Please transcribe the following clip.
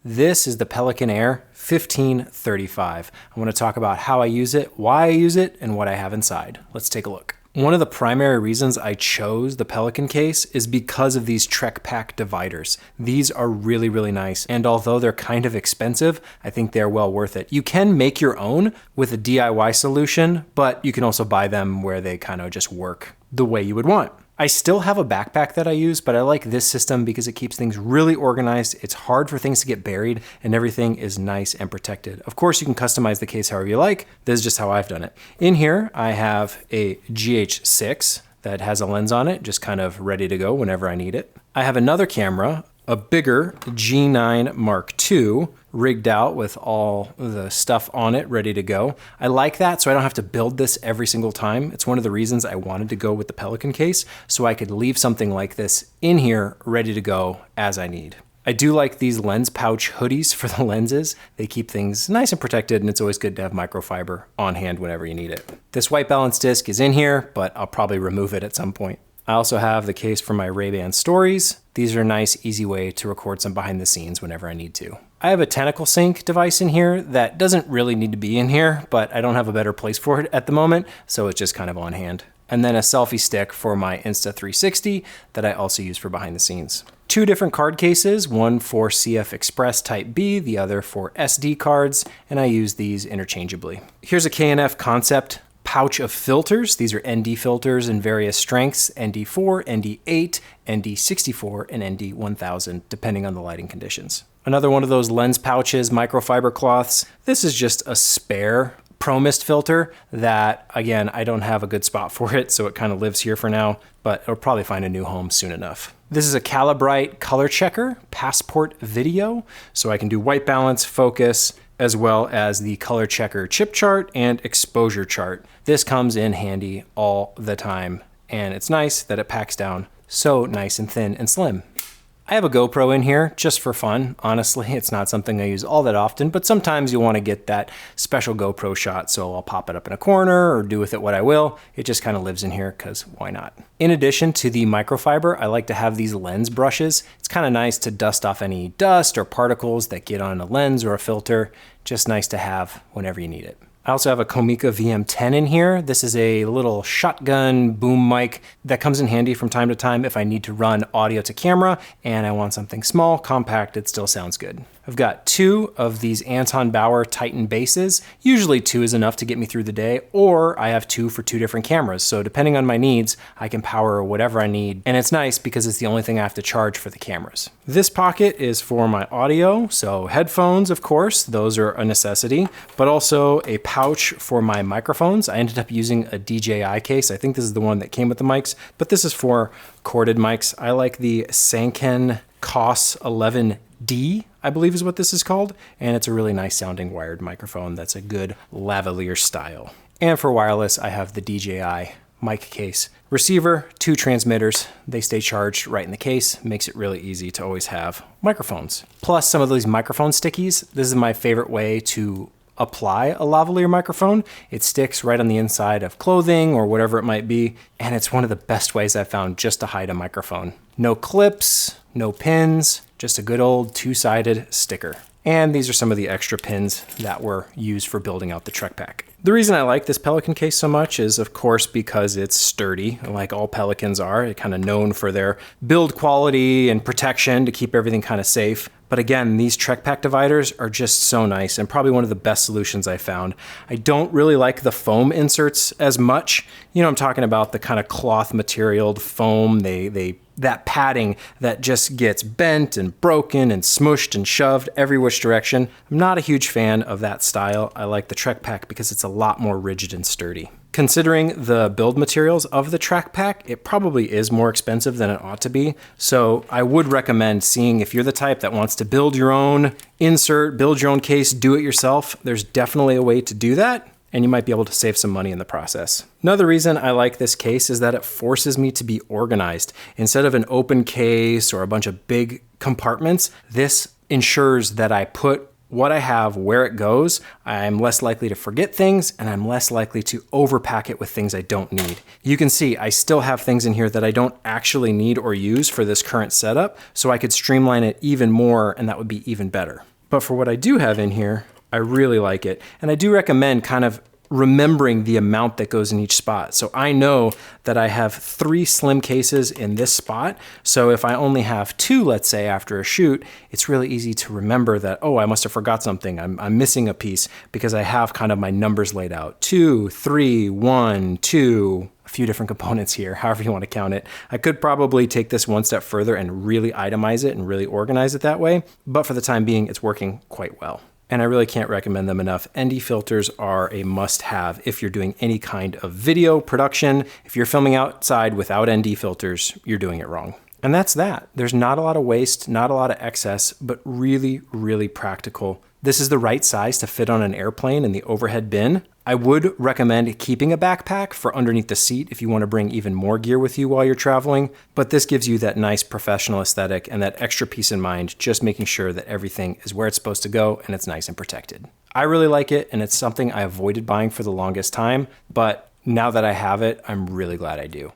This is the Pelican Air 1535. I want to talk about how I use it, why I use it, and what I have inside. Let's take a look. One of the primary reasons I chose the Pelican case is because of these TrekPak dividers. These are really, really nice, and although they're kind of expensive, I think they're well worth it. You can make your own with a DIY solution, but you can also buy them where they kind of just work the way you would want. I still have a backpack that I use, but I like this system because it keeps things really organized. It's hard for things to get buried and everything is nice and protected. Of course, you can customize the case however you like. This is just how I've done it. In here, I have a GH6 that has a lens on it, just kind of ready to go whenever I need it. I have another camera, a bigger G9 Mark II, rigged out with all the stuff on it ready to go. I like that so I don't have to build this every single time. It's one of the reasons I wanted to go with the Pelican case, so I could leave something like this in here ready to go as I need. I do like these lens pouch hoodies for the lenses. They keep things nice and protected, and it's always good to have microfiber on hand whenever you need it. This white balance disc is in here, but I'll probably remove it at some point. I also have the case for my Ray-Ban Stories. These are a nice, easy way to record some behind the scenes whenever I need to. I have a tentacle sync device in here that doesn't really need to be in here, but I don't have a better place for it at the moment, so it's just kind of on hand. And then a selfie stick for my Insta360 that I also use for behind the scenes. Two different card cases, one for CF Express Type B, the other for SD cards, and I use these interchangeably. Here's a K&F Concept pouch of filters. These are ND filters in various strengths, ND4, ND8, ND64, and ND1000, depending on the lighting conditions. Another one of those lens pouches, microfiber cloths. This is just a spare Pro Mist filter that, again, I don't have a good spot for it, so it kind of lives here for now, but it'll probably find a new home soon enough. This is a Calbrite color checker, passport video, so I can do white balance, focus, as well as the color checker chip chart and exposure chart. This comes in handy all the time, and it's nice that it packs down so nice and thin and slim. I have a GoPro in here just for fun. Honestly, it's not something I use all that often, but sometimes you want to get that special GoPro shot, so I'll pop it up in a corner or do with it what I will. It just kind of lives in here because why not? In addition to the microfiber, I like to have these lens brushes. It's kind of nice to dust off any dust or particles that get on a lens or a filter. Just nice to have whenever you need it. I also have a Comica VM10 in here. This is a little shotgun boom mic that comes in handy from time to time if I need to run audio to camera and I want something small, compact, it still sounds good. I've got two of these Anton Bauer Titan bases. Usually two is enough to get me through the day, or I have two for two different cameras. So depending on my needs, I can power whatever I need. And it's nice because it's the only thing I have to charge for the cameras. This pocket is for my audio. So headphones, of course, those are a necessity, but also a pouch for my microphones. I ended up using a DJI case. I think this is the one that came with the mics, but this is for corded mics. I like the Sanken COS 11D, I believe is what this is called, and it's a really nice sounding wired microphone that's a good lavalier style. And for wireless, I have the DJI mic case. Receiver, two transmitters, they stay charged right in the case, makes it really easy to always have microphones. Plus some of these microphone stickies. This is my favorite way to apply a lavalier microphone. It sticks right on the inside of clothing or whatever it might be, and it's one of the best ways I've found just to hide a microphone. No clips, no pins, just a good old two-sided sticker. And these are some of the extra pins that were used for building out the TrekPak. The reason I like this Pelican case so much is, of course, because it's sturdy, like all Pelicans are. They're kind of known for their build quality and protection to keep everything kind of safe. But again, these TrekPak dividers are just so nice and probably one of the best solutions I found. I don't really like the foam inserts as much. You know, I'm talking about the kind of cloth materialed foam. That padding that just gets bent and broken and smushed and shoved every which direction. I'm not a huge fan of that style. I like the TrekPak because it's a lot more rigid and sturdy. Considering the build materials of the TrekPak, it probably is more expensive than it ought to be. So I would recommend seeing if you're the type that wants to build your own insert, build your own case, do it yourself. There's definitely a way to do that, and you might be able to save some money in the process. Another reason I like this case is that it forces me to be organized. Instead of an open case or a bunch of big compartments, this ensures that I put what I have, where it goes, I'm less likely to forget things and I'm less likely to overpack it with things I don't need. You can see I still have things in here that I don't actually need or use for this current setup, so I could streamline it even more and that would be even better. But for what I do have in here, I really like it. And I do recommend kind of remembering the amount that goes in each spot. So I know that I have 3 slim cases in this spot. So if I only have 2, let's say after a shoot, it's really easy to remember that, oh, I must have forgot something. I'm missing a piece because I have kind of my numbers laid out. 2, 3, 1, 2, a few different components here, however you want to count it. I could probably take this one step further and really itemize it and really organize it that way. But for the time being, it's working quite well. And I really can't recommend them enough. ND filters are a must-have if you're doing any kind of video production. If you're filming outside without ND filters, you're doing it wrong. And that's that. There's not a lot of waste, not a lot of excess, but really, really practical. This is the right size to fit on an airplane in the overhead bin. I would recommend keeping a backpack for underneath the seat if you want to bring even more gear with you while you're traveling, but this gives you that nice professional aesthetic and that extra peace in mind, just making sure that everything is where it's supposed to go and it's nice and protected. I really like it, and it's something I avoided buying for the longest time, but now that I have it, I'm really glad I do.